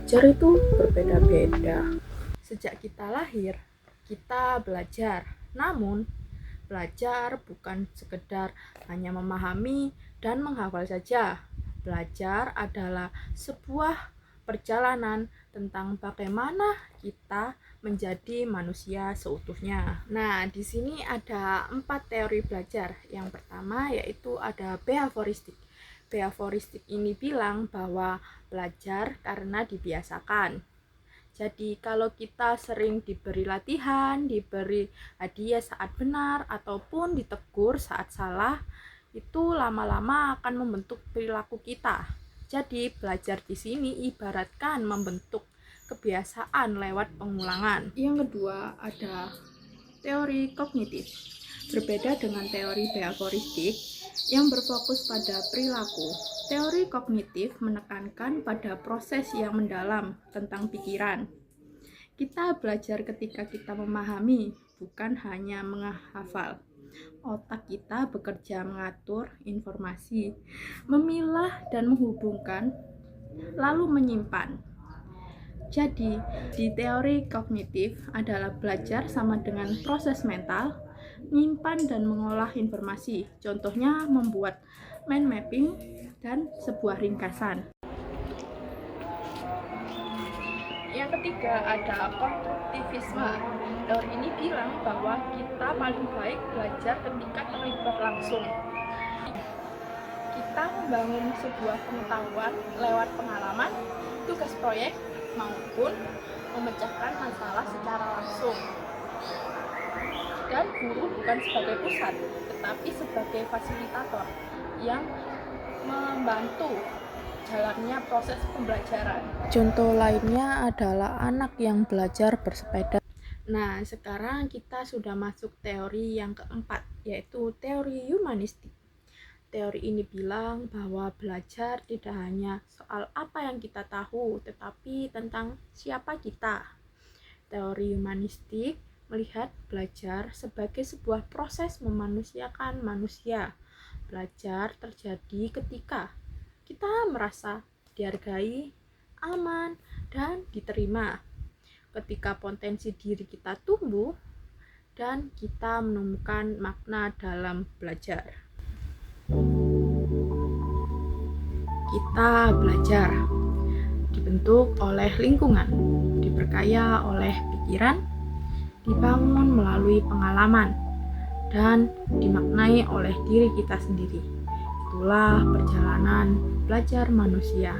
Belajar itu berbeda-beda. Sejak kita lahir, kita belajar. Namun, belajar bukan sekedar hanya memahami dan menghafal saja. Belajar adalah sebuah perjalanan tentang bagaimana kita menjadi manusia seutuhnya. Nah, di sini ada 4 teori belajar. Yang pertama yaitu ada behavioristik. Behavioristik ini bilang bahwa belajar karena dibiasakan. Jadi kalau kita sering diberi latihan, diberi hadiah saat benar, ataupun ditegur saat salah, itu lama-lama akan membentuk perilaku kita. Jadi belajar di sini ibaratkan membentuk kebiasaan lewat pengulangan. Yang kedua ada teori kognitif. Berbeda dengan teori behavioristik yang berfokus pada perilaku. Teori kognitif menekankan pada proses yang mendalam tentang pikiran. Kita belajar ketika kita memahami, bukan hanya menghafal. Otak kita bekerja mengatur informasi, memilah dan menghubungkan, lalu menyimpan. Jadi, di teori kognitif adalah belajar sama dengan proses mental, menyimpan dan mengolah informasi. Contohnya membuat mind mapping dan sebuah ringkasan. Yang ketiga ada konstruktivisme. Teori ini bilang bahwa kita paling baik belajar ketika terlibat langsung. Kita membangun sebuah pengetahuan lewat pengalaman, tugas proyek, maupun memecahkan masalah secara langsung. Dan guru bukan sebagai pusat, tetapi sebagai fasilitator yang membantu jalannya proses pembelajaran. Contoh lainnya adalah anak yang belajar bersepeda. Nah, sekarang kita sudah masuk teori yang keempat, yaitu teori humanistik. Teori ini bilang bahwa belajar tidak hanya soal apa yang kita tahu, tetapi tentang siapa kita. Teori humanistik melihat belajar sebagai sebuah proses memanusiakan manusia. Belajar terjadi ketika kita merasa dihargai, aman, dan diterima. Ketika potensi diri kita tumbuh, dan kita menemukan makna dalam belajar. Kita belajar dibentuk oleh lingkungan, diperkaya oleh pikiran, dibangun melalui pengalaman, dan dimaknai oleh diri kita sendiri. Itulah perjalanan belajar manusia.